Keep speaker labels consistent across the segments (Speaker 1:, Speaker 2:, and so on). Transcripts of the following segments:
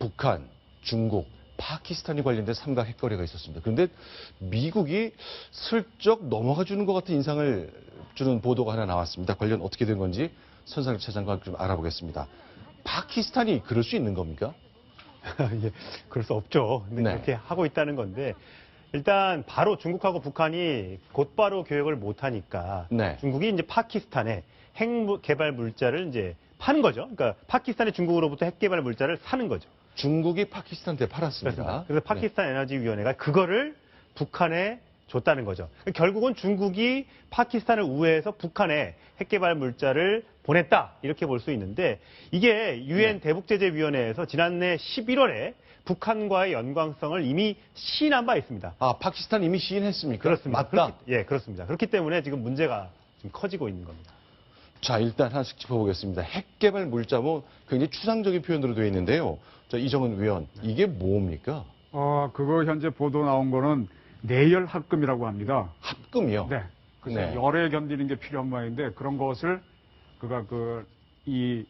Speaker 1: 북한, 중국, 파키스탄이 관련된 삼각 핵거래가 있었습니다. 그런데 미국이 슬쩍 넘어가 주는 것 같은 인상을 주는 보도가 하나 나왔습니다. 관련 어떻게 된 건지 선상일 차장과 좀 알아보겠습니다. 파키스탄이 그럴 수 있는 겁니까?
Speaker 2: 예, 그럴 수 없죠. 근데
Speaker 1: 네.
Speaker 2: 그렇게 하고 있다는 건데 일단 바로 중국하고 북한이 곧바로 교역을 못 하니까
Speaker 1: 네.
Speaker 2: 중국이 이제 파키스탄에 핵 개발 물자를 이제 파는 거죠. 그러니까 파키스탄이 중국으로부터 핵 개발 물자를 사는 거죠.
Speaker 1: 중국이 파키스탄한테 팔았습니다.
Speaker 2: 그렇습니다. 그래서 파키스탄 에너지 위원회가 그거를 북한에 줬다는 거죠. 결국은 중국이 파키스탄을 우회해서 북한에 핵 개발 물자를 보냈다 이렇게 볼 수 있는데 이게 유엔 대북제재위원회에서 지난해 11월에 북한과의 연관성을 이미 시인한 바 있습니다.
Speaker 1: 아, 파키스탄 이미 시인했습니까?
Speaker 2: 그렇습니다.
Speaker 1: 맞다.
Speaker 2: 그렇습니다. 그렇기 때문에 지금 문제가 좀 커지고 있는 겁니다.
Speaker 1: 자, 일단 하나씩 짚어보겠습니다. 핵 개발 물자 뭐 굉장히 추상적인 표현으로 되어 있는데요. 자, 이정은 위원, 이게 뭡니까?
Speaker 3: 그거 현재 보도 나온 거는 내열 합금이라고 합니다.
Speaker 1: 합금이요?
Speaker 3: 네. 그래서
Speaker 1: 네.
Speaker 3: 열에 견디는 게 필요한 모양인데 그런 것을 이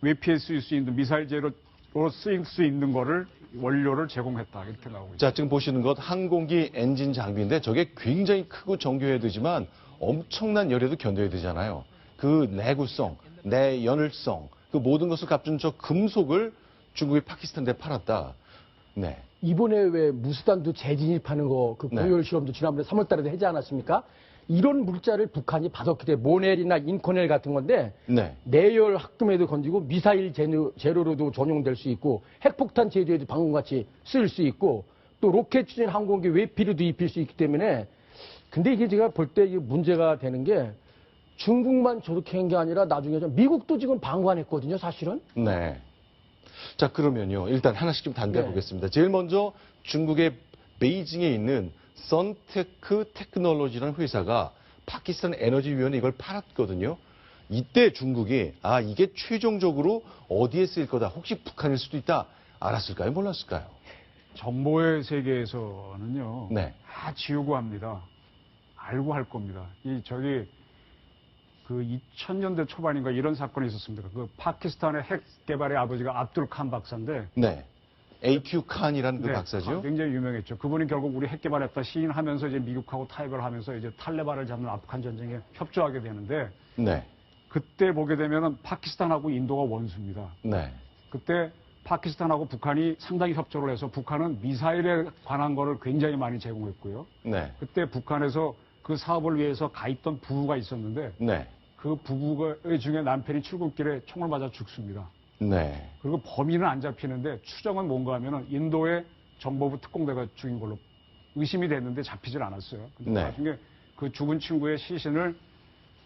Speaker 3: 외피에 쓰일 수 있는 미사일 재료로 쓰일 수 있는 거를 원료를 제공했다 이렇게 나오고 있습니다.
Speaker 1: 자, 지금 보시는 것 항공기 엔진 장비인데 저게 굉장히 크고 정교해야 되지만 엄청난 열에도 견뎌야 되잖아요. 그 내구성, 내연을성, 그 모든 것을 갖춘 저 금속을 중국이 파키스탄에 팔았다. 네.
Speaker 4: 이번에 왜 무수단도 재진입하는 거, 그
Speaker 1: 네.
Speaker 4: 고열 실험도 지난번에 3월 달에도 하지 않았습니까? 이런 물자를 북한이 받았기 때문에 모넬이나 인코넬 같은 건데
Speaker 1: 네.
Speaker 4: 내열 합금에도 건지고 미사일 재료로도 전용될 수 있고 핵폭탄 제조에도 방금같이 쓸 수 있고 또 로켓 추진 항공기 외피로도 입힐 수 있기 때문에 근데 이게 제가 볼 때 이게 문제가 되는 게 중국만 저렇게 한 게 아니라 나중에 좀 미국도 지금 방관했거든요, 사실은.
Speaker 1: 네. 자, 그러면요. 일단 하나씩 좀 단계해
Speaker 4: 네.
Speaker 1: 보겠습니다. 제일 먼저 중국의 베이징에 있는 선테크 테크놀로지라는 회사가 파키스탄 에너지위원회에 이걸 팔았거든요. 이때 중국이 이게 최종적으로 어디에 쓰일 거다. 혹시 북한일 수도 있다. 알았을까요? 몰랐을까요?
Speaker 3: 정보의 세계에서는요.
Speaker 1: 네.
Speaker 3: 다 지우고 합니다. 알고 할 겁니다. 그 2000년대 초반인가 이런 사건이 있었습니다. 그 파키스탄의 핵 개발의 아버지가 압둘 칸 박사인데.
Speaker 1: 네. AQ 칸이라는 그
Speaker 3: 네,
Speaker 1: 박사죠.
Speaker 3: 굉장히 유명했죠. 그분이 결국 우리 핵 개발했다 시인하면서 이제 미국하고 타협을 하면서 이제 탈레반을 잡는 아프간 전쟁에 협조하게 되는데.
Speaker 1: 네.
Speaker 3: 그때 보게 되면은 파키스탄하고 인도가 원수입니다.
Speaker 1: 네.
Speaker 3: 그때 파키스탄하고 북한이 상당히 협조를 해서 북한은 미사일에 관한 거를 굉장히 많이 제공했고요.
Speaker 1: 네.
Speaker 3: 그때 북한에서 그 사업을 위해서 가 있던 부부가 있었는데
Speaker 1: 네.
Speaker 3: 그 부부 중에 남편이 출근길에 총을 맞아 죽습니다.
Speaker 1: 네.
Speaker 3: 그리고 범인은 안 잡히는데 추정은 뭔가 하면은 인도의 정보부 특공대가 죽인 걸로 의심이 됐는데 잡히질 않았어요. 근데
Speaker 1: 네.
Speaker 3: 나중에 그 죽은 친구의 시신을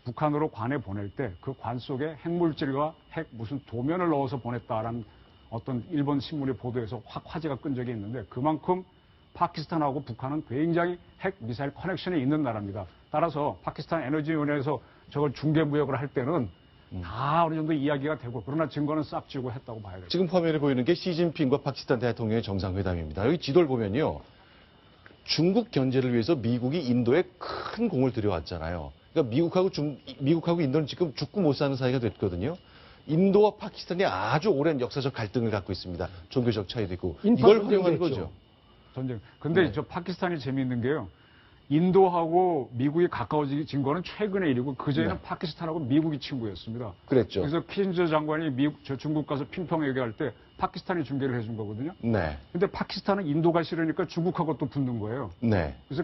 Speaker 3: 북한으로 관에 보낼 때 그 관 속에 핵물질과 핵 무슨 도면을 넣어서 보냈다라는 어떤 일본 신문의 보도에서 확 화제가 끈 적이 있는데 그만큼 파키스탄하고 북한은 굉장히 핵 미사일 커넥션이 있는 나라입니다. 따라서 파키스탄 에너지위원회에서 저걸 중개무역을 할 때는 다 어느 정도 이야기가 되고 그러나 증거는 싹 지우고 했다고 봐야 돼요.
Speaker 1: 지금 화면에 보이는 게 시진핑과 파키스탄 대통령의 정상회담입니다. 여기 지도를 보면요. 중국 견제를 위해서 미국이 인도에 큰 공을 들여왔잖아요. 그러니까 미국하고 인도는 지금 죽고 못 사는 사이가 됐거든요. 인도와 파키스탄이 아주 오랜 역사적 갈등을 갖고 있습니다. 종교적 차이도 있고. 이걸 활용하는 거죠.
Speaker 3: 전쟁. 근데
Speaker 1: 네.
Speaker 3: 저 파키스탄이 재미있는 게요. 인도하고 미국이 가까워진 거는 최근의 일이고 그전에는
Speaker 1: 네.
Speaker 3: 파키스탄하고 미국이 친구였습니다.
Speaker 1: 그랬죠.
Speaker 3: 그래서 키신저 장관이 중국 가서 핑퐁 얘기할 때 파키스탄이 중계를 해준 거거든요.
Speaker 1: 네.
Speaker 3: 근데 파키스탄은 인도가 싫으니까 중국하고 또 붙는 거예요.
Speaker 1: 네.
Speaker 3: 그래서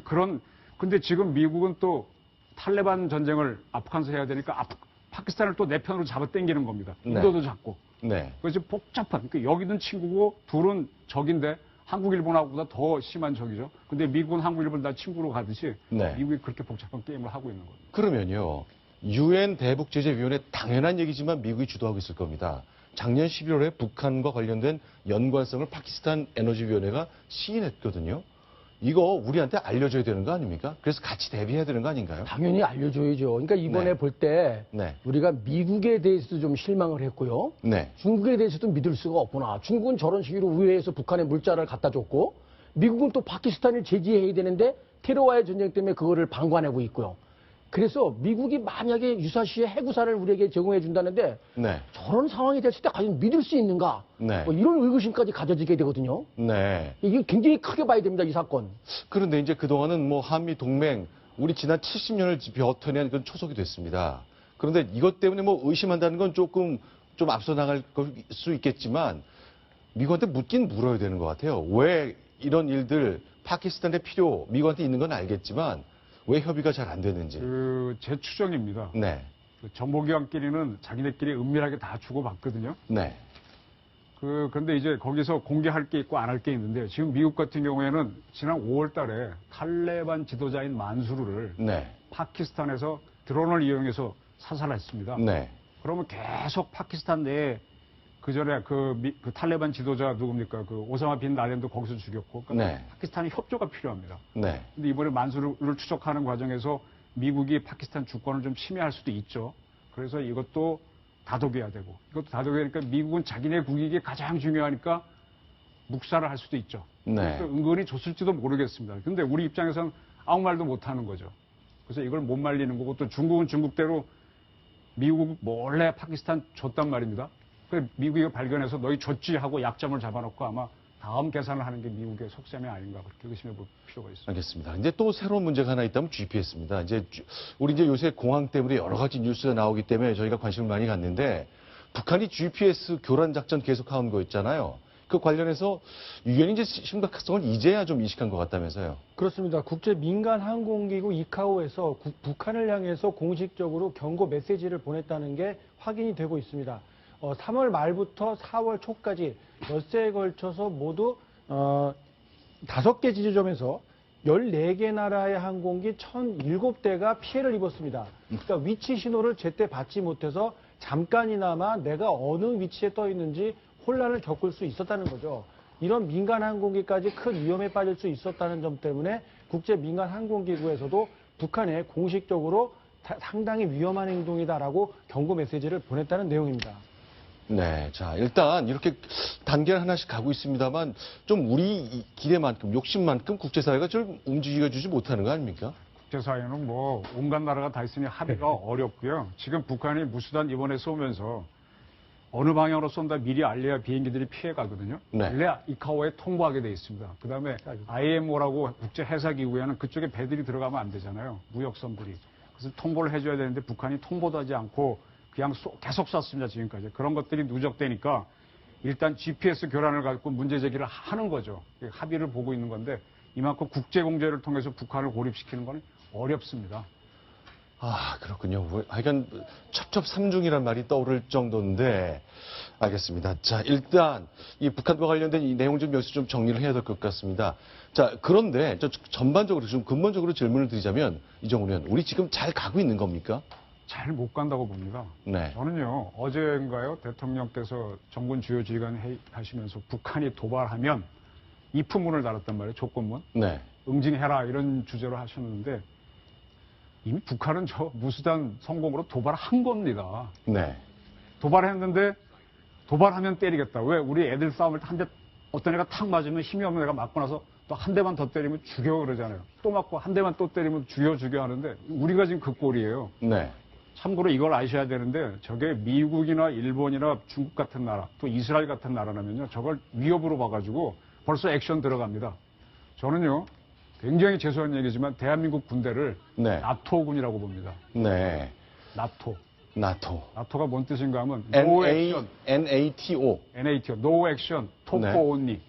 Speaker 3: 근데 지금 미국은 또 탈레반 전쟁을 아프간에서 해야 되니까 파키스탄을 또 내 편으로 잡아 당기는 겁니다. 인도도 잡고.
Speaker 1: 네.
Speaker 3: 그래서 복잡한, 그러니까 여기는 친구고 둘은 적인데 한국, 일본하고보다 더 심한 적이죠. 근데 미국은 한국, 일본 다 친구로 가듯이
Speaker 1: 네.
Speaker 3: 미국이 그렇게 복잡한 게임을 하고 있는 거예요.
Speaker 1: 그러면요. 유엔 대북제재위원회 당연한 얘기지만 미국이 주도하고 있을 겁니다. 작년 11월에 북한과 관련된 연관성을 파키스탄 에너지위원회가 시인했거든요. 이거 우리한테 알려줘야 되는 거 아닙니까? 그래서 같이 대비해야 되는 거 아닌가요?
Speaker 4: 당연히 알려줘야죠. 그러니까 이번에
Speaker 1: 네.
Speaker 4: 볼 때
Speaker 1: 네.
Speaker 4: 우리가 미국에 대해서도 좀 실망을 했고요.
Speaker 1: 네.
Speaker 4: 중국에 대해서도 믿을 수가 없구나. 중국은 저런 식으로 우회해서 북한에 물자를 갖다 줬고 미국은 또 파키스탄을 제지해야 되는데 테러와의 전쟁 때문에 그거를 방관하고 있고요. 그래서 미국이 만약에 유사시에 해구사를 우리에게 제공해 준다는데
Speaker 1: 네.
Speaker 4: 저런 상황이 됐을 때 과연 믿을 수 있는가?
Speaker 1: 네.
Speaker 4: 뭐 이런 의구심까지 가져지게 되거든요.
Speaker 1: 네.
Speaker 4: 이게 굉장히 크게 봐야 됩니다, 이 사건.
Speaker 1: 그런데 이제 그동안은 뭐 한미 동맹, 우리 지난 70년을 버텨낸 그런 초석이 됐습니다. 그런데 이것 때문에 뭐 의심한다는 건 조금 좀 앞서 나갈 수 있겠지만 미국한테 묻긴 물어야 되는 것 같아요. 왜 이런 일들 파키스탄의 필요 미국한테 있는 건 알겠지만 왜 협의가 잘 안 되는지.
Speaker 3: 제 추정입니다.
Speaker 1: 네.
Speaker 3: 그 정보기관끼리는 자기네끼리 은밀하게 다 주고받거든요.
Speaker 1: 네.
Speaker 3: 그런데 이제 거기서 공개할 게 있고 안 할 게 있는데 지금 미국 같은 경우에는 지난 5월 달에 탈레반 지도자인 만수르를
Speaker 1: 네.
Speaker 3: 파키스탄에서 드론을 이용해서 사살했습니다.
Speaker 1: 네.
Speaker 3: 그러면 계속 파키스탄 내에 그 전에 그 탈레반 지도자 누굽니까? 그 오사마 빈 라덴도 거기서 죽였고. 그러니까
Speaker 1: 네.
Speaker 3: 파키스탄이 협조가 필요합니다.
Speaker 1: 네.
Speaker 3: 근데 이번에 만수르를 추적하는 과정에서 미국이 파키스탄 주권을 좀 침해할 수도 있죠. 그래서 이것도 다독여야 되고. 이것도 다독여야 되니까 미국은 자기네 국익이 가장 중요하니까 묵살을 할 수도 있죠.
Speaker 1: 네.
Speaker 3: 그래서 은근히 줬을지도 모르겠습니다. 근데 우리 입장에서는 아무 말도 못 하는 거죠. 그래서 이걸 못 말리는 거고 또 중국은 중국대로 미국 몰래 파키스탄 줬단 말입니다. 그래서 미국이 이걸 발견해서 너희 줬지 하고 약점을 잡아놓고 아마 다음 계산을 하는 게 미국의 속셈이 아닌가 그렇게 의심해 볼 필요가 있습니다.
Speaker 1: 알겠습니다. 이제 또 새로운 문제가 하나 있다면 GPS입니다. 우리 요새 공항 때문에 여러 가지 뉴스가 나오기 때문에 저희가 관심을 많이 갖는데 북한이 GPS 교란 작전 계속하는 거 있잖아요. 그 관련해서 유엔이 이제 심각성을 이제야 좀 인식한 것 같다면서요.
Speaker 5: 그렇습니다. 국제 민간 항공기구 이카오에서 북한을 향해서 공식적으로 경고 메시지를 보냈다는 게 확인이 되고 있습니다. 3월 말부터 4월 초까지 엿새에 걸쳐서 모두 5개 지점에서 14개 나라의 항공기 1,007대가 피해를 입었습니다. 그러니까 위치 신호를 제때 받지 못해서 잠깐이나마 내가 어느 위치에 떠 있는지 혼란을 겪을 수 있었다는 거죠. 이런 민간 항공기까지 큰 위험에 빠질 수 있었다는 점 때문에 국제 민간 항공기구에서도 북한에 공식적으로 상당히 위험한 행동이다라고 경고 메시지를 보냈다는 내용입니다.
Speaker 1: 네, 자 일단 이렇게 단계를 하나씩 가고 있습니다만 좀 우리 기대만큼 욕심만큼 국제사회가 좀 움직여 주지 못하는 거 아닙니까?
Speaker 3: 국제사회는 뭐 온갖 나라가 다 있으니 합의가 어렵고요. 지금 북한이 무수단 이번에 쏘면서 어느 방향으로 쏜다 미리 알려야 비행기들이 피해가거든요.
Speaker 1: 네.
Speaker 3: 알려야 이카오에 통보하게 돼 있습니다. 그다음에 IMO라고 국제해사기구에는 그쪽에 배들이 들어가면 안 되잖아요. 무역선들이. 그래서 통보를 해줘야 되는데 북한이 통보도 하지 않고 그냥 계속 쐈습니다. 지금까지. 그런 것들이 누적되니까 일단 GPS 교란을 갖고 문제 제기를 하는 거죠. 합의를 보고 있는 건데 이만큼 국제공조를 통해서 북한을 고립시키는 건 어렵습니다.
Speaker 1: 아, 그렇군요. 하여간 첩첩삼중이란 말이 떠오를 정도인데 알겠습니다. 자, 일단 이 북한과 관련된 이 내용 좀 여기서 좀 정리를 해야 될 것 같습니다. 자, 그런데 전반적으로 좀 근본적으로 질문을 드리자면 이정훈 의원, 우리 지금 잘 가고 있는 겁니까?
Speaker 3: 잘 못 간다고 봅니다.
Speaker 1: 네.
Speaker 3: 저는요, 어제인가요? 대통령께서 정군 주요 지휘관 회의하시면서 북한이 도발하면 입후문을 달았단 말이에요. 조건문.
Speaker 1: 네.
Speaker 3: 응징해라 이런 주제로 하셨는데 이미 북한은 저 무수단 성공으로 도발한 겁니다.
Speaker 1: 네.
Speaker 3: 도발했는데 도발하면 때리겠다. 왜? 우리 애들 싸움을 한 대 어떤 애가 탁 맞으면 힘이 없는 애가 맞고 나서 또 한 대만 더 때리면 죽여 그러잖아요. 또 맞고 한 대만 또 때리면 죽여 하는데 우리가 지금 그 꼴이에요.
Speaker 1: 네.
Speaker 3: 참고로 이걸 아셔야 되는데 저게 미국이나 일본이나 중국 같은 나라 또 이스라엘 같은 나라라면요. 저걸 위협으로 봐가지고 벌써 액션 들어갑니다. 저는요. 굉장히 죄송한 얘기지만 대한민국 군대를
Speaker 1: 네.
Speaker 3: 나토군이라고 봅니다.
Speaker 1: 네.
Speaker 3: 나토.
Speaker 1: 나토가
Speaker 3: 뭔 뜻인가 하면 No action,
Speaker 1: NATO.
Speaker 3: NATO, No action, talk
Speaker 1: 네.
Speaker 3: only.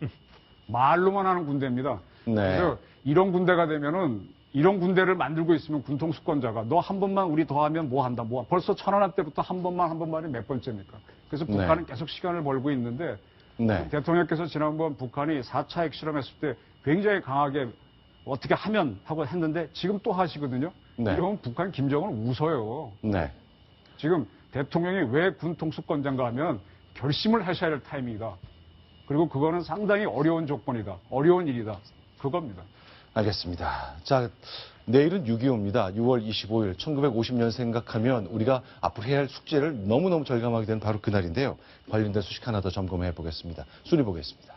Speaker 3: 말로만 하는 군대입니다.
Speaker 1: 네.
Speaker 3: 그래서 이런 군대가 되면은 이런 군대를 만들고 있으면 군통수권자가 너 한 번만 우리 더 하면 뭐 한다. 벌써 천안함 때부터 한 번만이 몇 번째입니까? 그래서 북한은 계속 시간을 벌고 있는데
Speaker 1: 네.
Speaker 3: 대통령께서 지난번 북한이 4차 핵실험했을 때 굉장히 강하게 어떻게 하면 하고 했는데 지금 또 하시거든요.
Speaker 1: 네.
Speaker 3: 이러면 북한 김정은 웃어요.
Speaker 1: 네.
Speaker 3: 지금 대통령이 왜 군통수권자인가 하면 결심을 하셔야 할 타이밍이다. 그리고 그거는 상당히 어려운 조건이다. 어려운 일이다. 그겁니다.
Speaker 1: 알겠습니다. 자, 내일은 6.25입니다. 6월 25일, 1950년 생각하면 우리가 앞으로 해야 할 숙제를 너무너무 절감하게 된 바로 그날인데요. 관련된 소식 하나 더 점검해 보겠습니다. 순위 보겠습니다.